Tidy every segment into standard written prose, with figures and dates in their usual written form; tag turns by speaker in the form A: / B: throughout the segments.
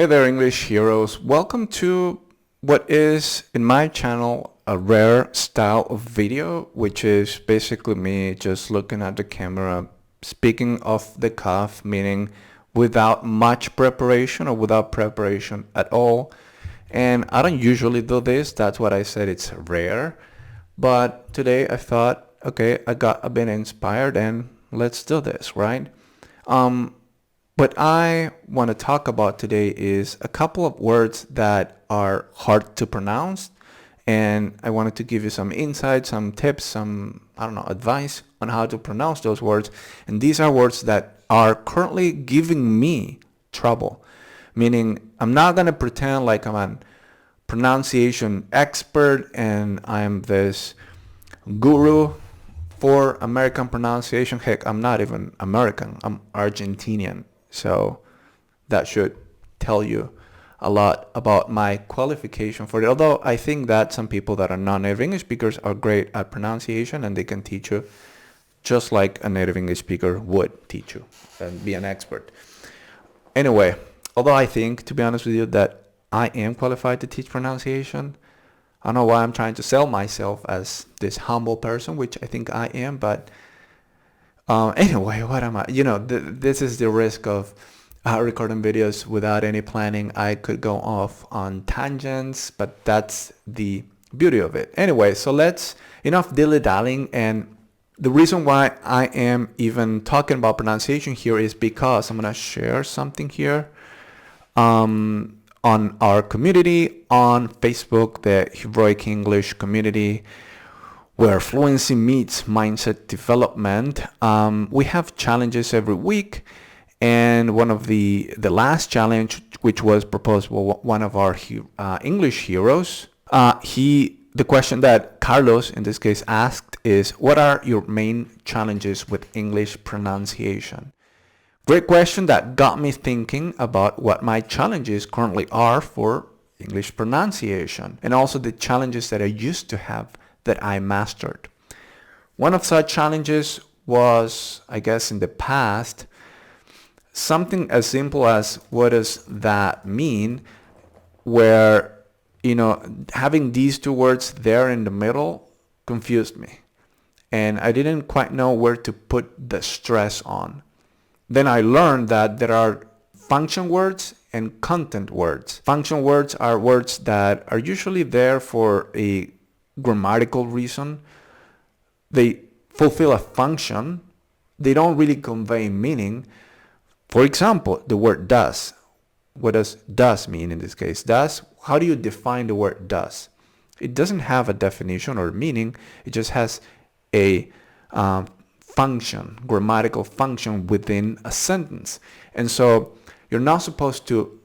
A: Hey there, English heroes. Welcome to what is, in my channel, a rare style of video, which is basically me just looking at the camera, speaking off the cuff, meaning without much preparation or without preparation at all. And I don't usually do this. That's what I said. It's rare. But today I thought, okay, I got a bit inspired and let's do this, right? What I want to talk about today is a couple of words that are hard to pronounce, and I wanted to give you some insights, some tips, some, advice on how to pronounce those words. And these are words that are currently giving me trouble, meaning I'm not going to pretend like I'm a pronunciation expert and I'm this guru for American pronunciation. Heck, I'm not even American, I'm Argentinian. So that should tell you a lot about my qualification for it. Although I think that some people that are non-native English speakers are great at pronunciation and they can teach you just like a native English speaker would teach you and be an expert. Anyway, although I think, to be honest with you, that I am qualified to teach pronunciation, I don't know why I'm trying to sell myself as this humble person, which I think I am, but anyway, what am I? This is the risk of recording videos without any planning. I could go off on tangents, but that's the beauty of it. Anyway, so enough dilly-dallying. And the reason why I am even talking about pronunciation here is because I'm going to share something here on our community on Facebook, the Heroic English community, where fluency meets mindset development. We have challenges every week, and one of the last challenge, which was proposed by one of our English heroes, the question that Carlos in this case asked is, what are your main challenges with English pronunciation? Great question that got me thinking about what my challenges currently are for English pronunciation, and also the challenges that I used to have that I mastered. One of such challenges was, I guess in the past, something as simple as what does that mean, where, having these two words there in the middle confused me. And I didn't quite know where to put the stress on. Then I learned that there are function words and content words. Function words are words that are usually there for a grammatical reason. They fulfill a function. They don't really convey meaning. For example, the word does. What does does mean in this case? Does, how do you define the word does? It doesn't have a definition or meaning. It just has a function, grammatical function within a sentence. And so you're not supposed to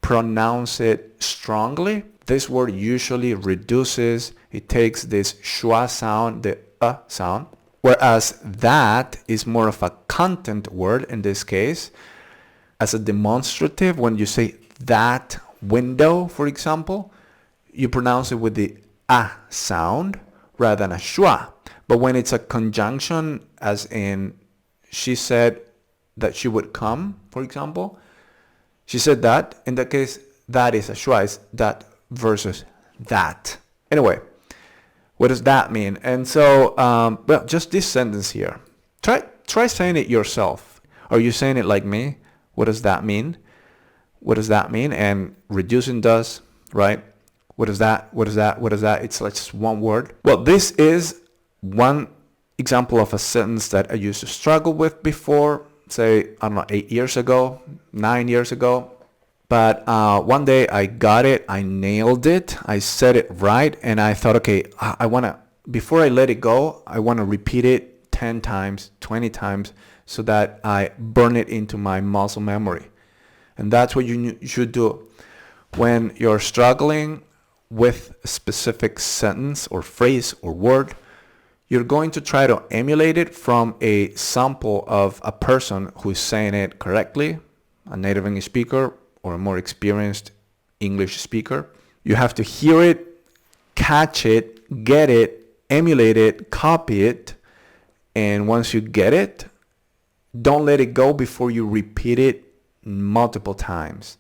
A: pronounce it strongly. This word usually reduces, it takes this schwa sound, the sound, whereas that is more of a content word in this case. As a demonstrative, when you say that window, for example, you pronounce it with the sound rather than a schwa. But when it's a conjunction, as in she said that she would come, for example, she said that, in that case, that is a schwa, it's that versus that. Anyway, what does that mean? And so, just this sentence here. Try saying it yourself. Are you saying it like me? What does that mean? What does that mean? And reducing does, right? What is that? What is that? What is that? It's like just one word. Well, this is one example of a sentence that I used to struggle with before, say, 8 years ago, 9 years ago. But one day I got it, I nailed it, I said it right, and I thought, okay, before I let it go, I want to repeat it 10 times, 20 times, so that I burn it into my muscle memory. And that's what you should do. When you're struggling with a specific sentence or phrase or word, you're going to try to emulate it from a sample of a person who's saying it correctly, a native English speaker, or a more experienced English speaker. You have to hear it, catch it, get it, emulate it, copy it, and once you get it, don't let it go before you repeat it multiple times.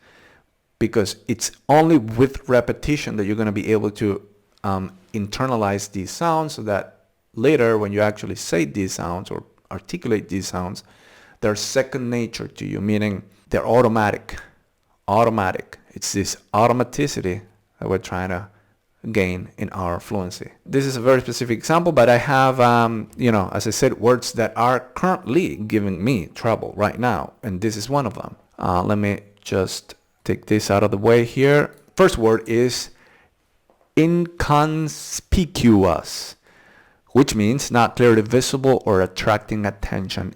A: because it's only with repetition that you're going to be able to internalize these sounds, so that later when you actually say these sounds or articulate these sounds, they're second nature to you, meaning they're automatic. It's this automaticity that we're trying to gain in our fluency. This is a very specific example, but I have, as I said, words that are currently giving me trouble right now, and this is one of them. Let me just take this out of the way here. First word is inconspicuous, which means not clearly visible or attracting attention.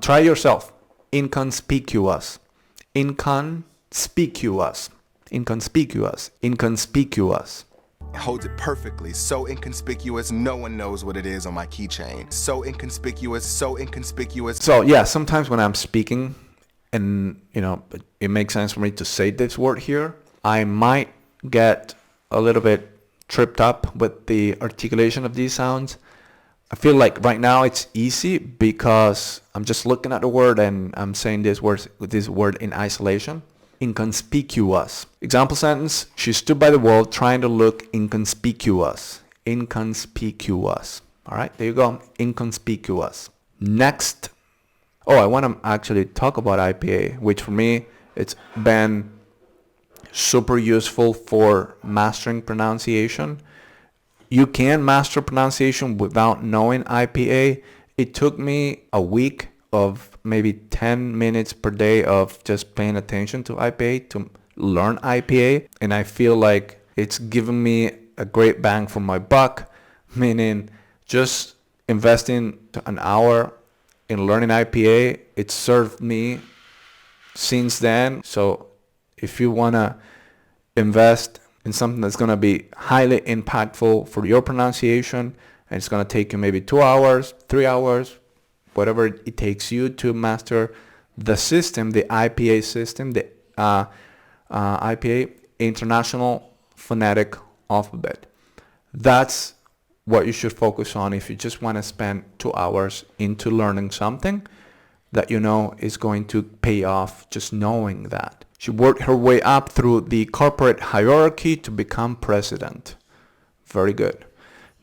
A: Try yourself. Inconspicuous. Inconspicuous. Inconspicuous. Inconspicuous.
B: It holds it perfectly. So inconspicuous, no one knows what it is on my keychain. So inconspicuous, so inconspicuous.
A: So yeah, sometimes when I'm speaking and, it makes sense for me to say this word here, I might get a little bit tripped up with the articulation of these sounds. I feel like right now it's easy because I'm just looking at the word and I'm saying this word in isolation. Inconspicuous. Example sentence: she stood by the wall trying to look inconspicuous. Inconspicuous. All right, there you go. Inconspicuous. Next. Oh, I want to actually talk about IPA, which for me, it's been super useful for mastering pronunciation. You can master pronunciation without knowing IPA. It took me a week of maybe 10 minutes per day of just paying attention to IPA to learn IPA. And I feel like it's given me a great bang for my buck, meaning just investing an hour in learning IPA, it served me since then. So if you want to invest in something that's going to be highly impactful for your pronunciation, and it's going to take you maybe 2 hours, 3 hours, whatever it takes you to master the system, the IPA system, the IPA, International Phonetic Alphabet. That's what you should focus on if you just want to spend 2 hours into learning something that you know is going to pay off just knowing that. She worked her way up through the corporate hierarchy to become president. Very good.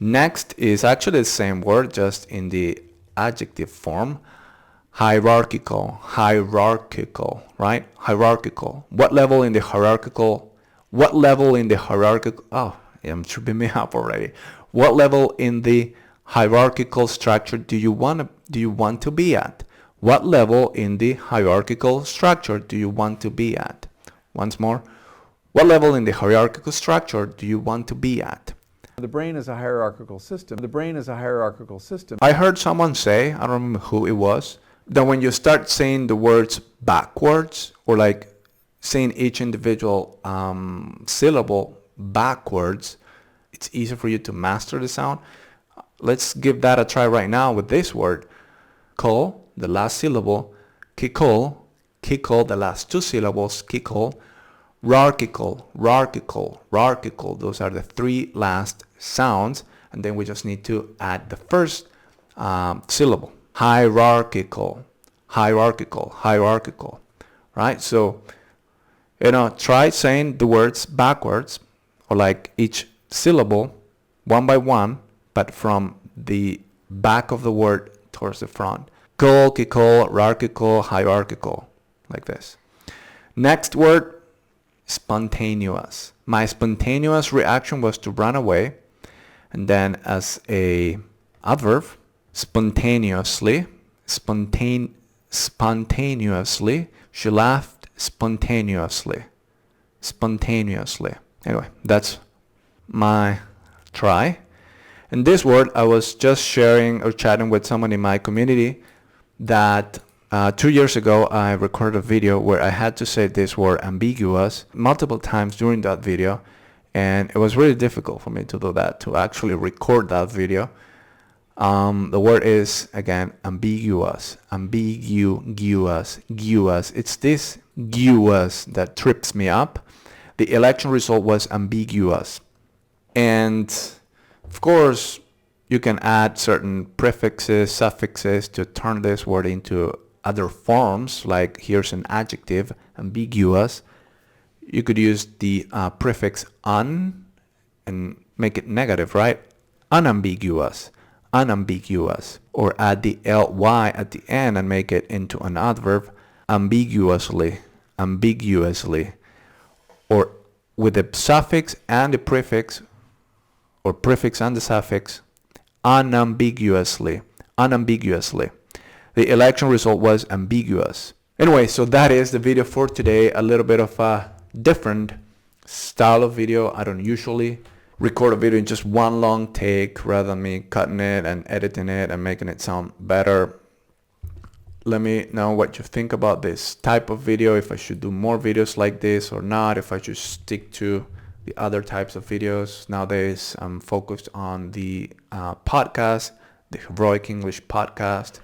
A: Next is actually the same word, just in the adjective form. Hierarchical. Hierarchical, right? Hierarchical. What level in the hierarchical? What level in the hierarchical? Oh, I'm tripping me up already. What level in the hierarchical structure do you want to be at? What level in the hierarchical structure do you want to be at? Once more. What level in the hierarchical structure do you want to be at?
C: The brain is a hierarchical system. The brain is a hierarchical system.
A: I heard someone say, I don't remember who it was, that when you start saying the words backwards, or like saying each individual syllable backwards, it's easier for you to master the sound. Let's give that a try right now with this word. Call, the last syllable. Kikol, the last two syllables. Kikol. Rarchical, rarchical, rarchical. Those are the three last sounds. And then we just need to add the first syllable. Hierarchical, hierarchical, hierarchical. Right? So, try saying the words backwards, or like each syllable one by one, but from the back of the word towards the front. Kikol, kikol, rarchical, hierarchical. Like this. Next word. Spontaneous. My spontaneous reaction was to run away, and then as a adverb, spontaneously, spontaneously, she laughed spontaneously, spontaneously. Anyway, that's my try. And this word, I was just sharing or chatting with someone in my community that 2 years ago, I recorded a video where I had to say this word ambiguous multiple times during that video. And it was really difficult for me to do that, to actually record that video. The word is, again, ambiguous. Ambiguous. It's this guous that trips me up. The election result was ambiguous. And, of course, you can add certain prefixes, suffixes to turn this word into other forms, like here's an adjective, ambiguous. you could use the prefix un and make it negative, right? Unambiguous, unambiguous. Or add the ly at the end and make it into an adverb, ambiguously, ambiguously. Or with the suffix and the prefix, or prefix and the suffix, unambiguously, unambiguously. The election result was ambiguous. Anyway, so that is the video for today. A little bit of a different style of video. I don't usually record a video in just one long take rather than me cutting it and editing it and making it sound better. Let me know what you think about this type of video, if I should do more videos like this or not, if I should stick to the other types of videos. Nowadays, I'm focused on the podcast, the Heroic English podcast.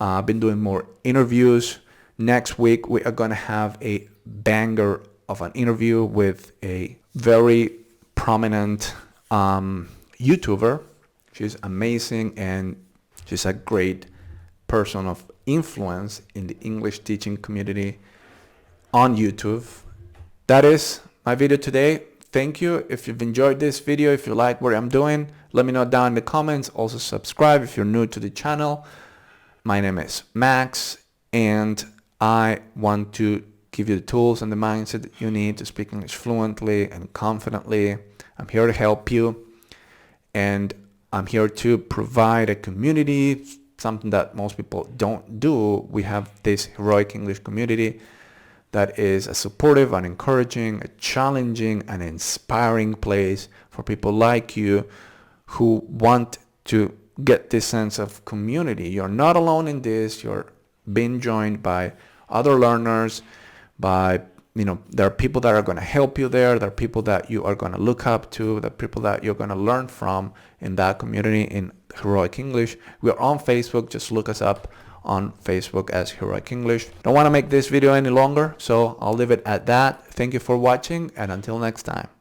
A: I've been doing more interviews. Next week, we are going to have a banger of an interview with a very prominent YouTuber. She's amazing and she's a great person of influence in the English teaching community on YouTube. That is my video today. Thank you. If you've enjoyed this video, if you like what I'm doing, let me know down in the comments. Also subscribe if you're new to the channel. My name is Max and I want to give you the tools and the mindset that you need to speak English fluently and confidently. I'm here to help you, and I'm here to provide a community, something that most people don't do. We have this Heroic English community that is a supportive and encouraging, a challenging and inspiring place for people like you who want to get this sense of community. You're not alone in this. You're being joined by other learners, by there are people that are going to help you there. There are people that you are going to look up to. There are people that you're going to learn from in that community in Heroic English. We are on Facebook. Just look us up on Facebook as Heroic English. Don't want to make this video any longer, so I'll leave it at that. Thank you for watching, and until next time.